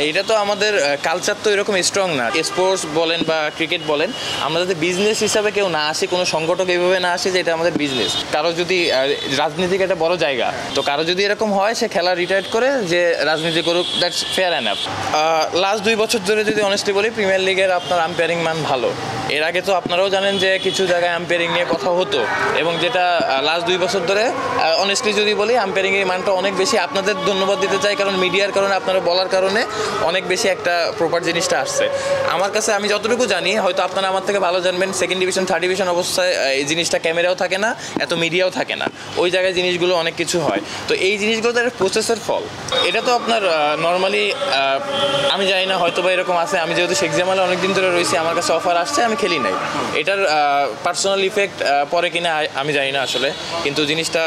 এটা তো আমাদের কালচার তো এরকম স্ট্রং না। স্পোর্টস বলেন বা ক্রিকেট বলেন, আমরা যদি বিজনেস হিসাবে কেউ না আসি, কোনো সংগঠক এইভাবে না আসে যে এটা আমাদের বিজনেস। কারো যদি রাজনীতিক একটা বড় জায়গা, তো কারো যদি এরকম হয় সে খেলা রিটায়ার্ড করে যে রাজনীতি করুক, দ্যাটস ফেয়ার এনাফ। লাস্ট 2 বছর ধরে যদি অনেস্টলি বলি, প্রিমিয়ার লিগের আপনার আম্পায়ারিং মান ভালো। এর আগে তো আপনারাও জানেন যে কিছু জায়গায় আম্পায়ারিং নিয়ে কথা হতো, এবং যেটা লাস্ট 2 বছর ধরে অনেস্টলি যদি বলি, আম্পায়ারিংয়ের মানটা অনেক বেশি। আপনাদের ধন্যবাদ দিতে চাই, কারণ মিডিয়ার কারণে, আপনারা বলার কারণে অনেক বেশি একটা প্রপার জিনিসটা আসছে আমার কাছে। আমি যতটুকু জানি, হয়তো আপনারা আমার থেকে ভালো জানবেন, সেকেন্ড ডিভিশন থার্ড ডিভিশন অবস্থায় এই জিনিসটা ক্যামেরাও থাকে না, এত মিডিয়াও থাকে না, ওই জায়গায় জিনিসগুলো অনেক কিছু হয়। তো এই জিনিসগুলো তো একটা প্রসেসের ফল। এটা তো আপনার নর্মালি আমি জানি না, হয়তো বা এরকম আছে। আমি যেহেতু শেখ জামালে অনেকদিন ধরে রয়েছি, আমার কাছে অফার আসছে, আমি খেলি নাই। এটার পার্সোনাল ইফেক্ট পরে কিনা আমি জানি না আসলে, কিন্তু জিনিসটা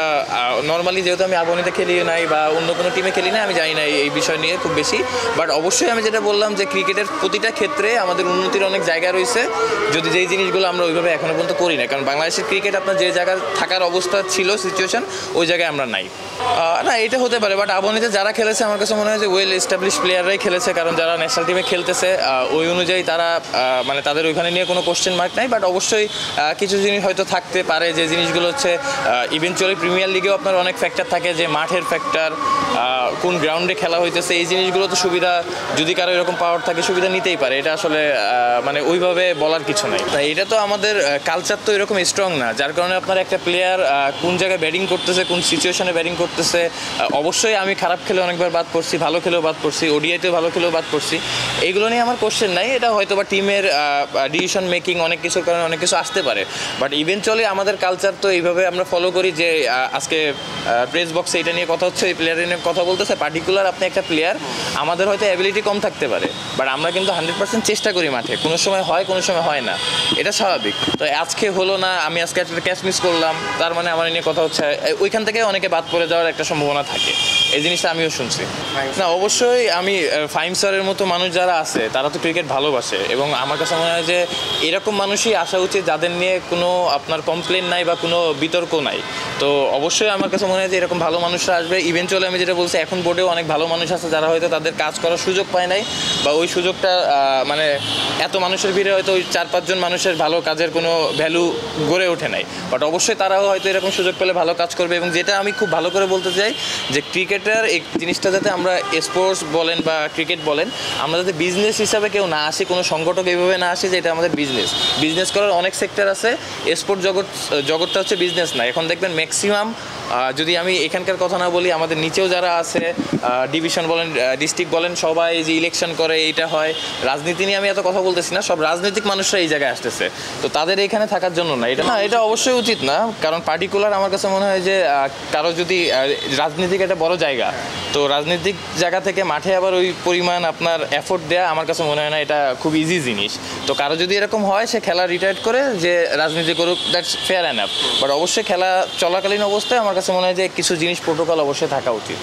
নর্মালি যেহেতু আমি আবহানিতে খেলি নাই বা অন্য কোনো টিমে খেলি না, আমি জানি না এই বিষয় নিয়ে খুব বেশি। বাট অবশ্যই আমি যেটা বললাম যে ক্রিকেটের প্রতিটা ক্ষেত্রে আমাদের উন্নতির অনেক জায়গা রয়েছে, যদি যেই জিনিসগুলো আমরা ওইভাবে এখনো পর্যন্ত করি না। কারণ বাংলাদেশের ক্রিকেট আপনার যে জায়গায় থাকার অবস্থা ছিল, সিচুয়েশন, ওই জায়গায় আমরা নাই। না, এটা হতে পারে, বাট আবহানিতে যারা খেলেছে আমার কাছে মনে হয় যে ওয়েল এস্টাবলিশ প্লেয়াররাই খেলেছে, কারণ যারা ন্যাশনাল টিমে খেলতেছে ওই অনুযায়ী তারা মানে তাদের ওইখানে নিয়ে কোনো কোশ্চেন মার্ক নাই। বাট অবশ্যই কিছু জিনিস হয়তো থাকতে পারে, যে জিনিসগুলো হচ্ছে ইভেনচুয়ালি প্রিমিয়ার লিগেও আপনার অনেক ফ্যাক্টর থাকে, যে মাঠের ফ্যাক্টর, কোন গ্রাউন্ডে খেলা হইতেছে, এই জিনিসগুলো তো সুবিধা, যদি কারো এরকম পাওয়ার থাকে সুবিধা নিতেই পারে। এটা আসলে মানে ওইভাবে বলার কিছু নাই। তাই এটা তো আমাদের কালচার তো এরকম স্ট্রং না, যার কারণে আপনার একটা প্লেয়ার কোন জায়গায় ব্যাটিং করতেছে, কোন সিচুয়েশনে ব্যাটিং করতেছে। অবশ্যই আমি খারাপ খেলে অনেকবার বাদ পড়ছি, ভালো খেলেও বাদ পড়ছি, ওডিআইতেও ভালো খেলেও বাদ পড়ছি, এইগুলো নিয়ে আমার কোশ্চেন নাই। এটা হয়তো বা টিমের ডিসিশন মেকিং, অনেক কিছুর কারণে অনেক কিছু আসতে পারে। বাট ইভেনচুয়ালি আমাদের কালচার তো এইভাবে আমরা ফলো করি, যে আজকে প্রেস বক্সে এটা নিয়ে কথা হচ্ছে, এই প্লেয়ার নিয়ে কথা বলতেছে, পার্টিকুলার আপনি একটা প্লেয়ার, আমাদের হয়তো অ্যাবিলিটি কম থাকতে পারে, বাট আমরা কিন্তু 100% চেষ্টা করি মাঠে। কোনো সময় হয়, কোনো সময় হয় না, এটা স্বাভাবিক। তো আজকে হলো না, আমি আজকে একটা ক্যাচ মিস করলাম, তার মানে আমার নিয়ে কথা হচ্ছে, ওইখান থেকে অনেকে বাদ পড়ে যাওয়ার একটা সম্ভাবনা থাকে। এই জিনিসটা আমিও শুনছি। না, অবশ্যই আমি ফাহিম স্যারের মতো মানুষ যারা আছে, তারা তো ক্রিকেট ভালোবাসে, এবং আমার কাছে মনে হয় যে এরকম মানুষই আসা উচিত, যাদের নিয়ে কোনো আপনার কমপ্লেন নাই বা কোনো বিতর্ক নাই। তো অবশ্যই আমার কাছে মনে হয় যে এরকম ভালো মানুষরা আসবে। ইভেনচুয়ালি আমি যেটা বলছি, এখন বোর্ডেও অনেক ভালো মানুষ আছে, যারা হয়তো তাদের কাজ করার সুযোগ পায় নাই, বা ওই সুযোগটা মানে এত মানুষের ভিড়ে হয়তো ওই 4-5 জন মানুষের ভালো কাজের কোনো ভ্যালু গড়ে ওঠে নাই। বাট অবশ্যই তারাও হয়তো এরকম সুযোগ পেলে ভালো কাজ করবে। এবং যেটা আমি খুব ভালো করে বলতে চাই, যে ক্রিকেটের এই জিনিসটা যাতে আমরা স্পোর্টস বলেন বা ক্রিকেট বলেন, আমরা যাতে বিজনেস হিসাবে কেউ না আসি, কোনো সংগঠক এইভাবে না আসি যে এটা আমাদের বিজনেস করার অনেক সেক্টর আছে। স্পোর্ট জগৎটা হচ্ছে বিজনেস না। এখন দেখবেন ম্যাক্সিমাম, যদি আমি এখানকার কথা না বলি, আমাদের নিচেও যারা আছে, ডিভিশন বলেন, ডিস্ট্রিক্ট বলেন, সবাই যে ইলেকশন করে, এইটা হয়। রাজনীতি নিয়ে আমি এত কথা বলতেছি না, সব রাজনৈতিক মানুষরা এই জায়গায় আসতেছে, তো তাদের এখানে থাকার জন্য না। এটা অবশ্যই উচিত না, কারণ পার্টিকুলার আমার কাছে মনে হয় যে কারো যদি রাজনীতিক একটা বড় জায়গা, তো রাজনৈতিক জায়গা থেকে মাঠে আবার ওই পরিমাণ আপনার এফোর্ট দেওয়া আমার কাছে মনে হয় না এটা খুব ইজি জিনিস। তো কারো যদি এরকম হয় সে খেলা রিটায়ার্ড করে যে রাজনীতি করুক, দ্যাটস ফেয়ার এনাফ। বাট অবশ্যই খেলা চলাকালীন অবস্থায় আমার কাছে মনে হয় যে কিছু জিনিস প্রোটোকল অবশ্যই থাকা উচিত।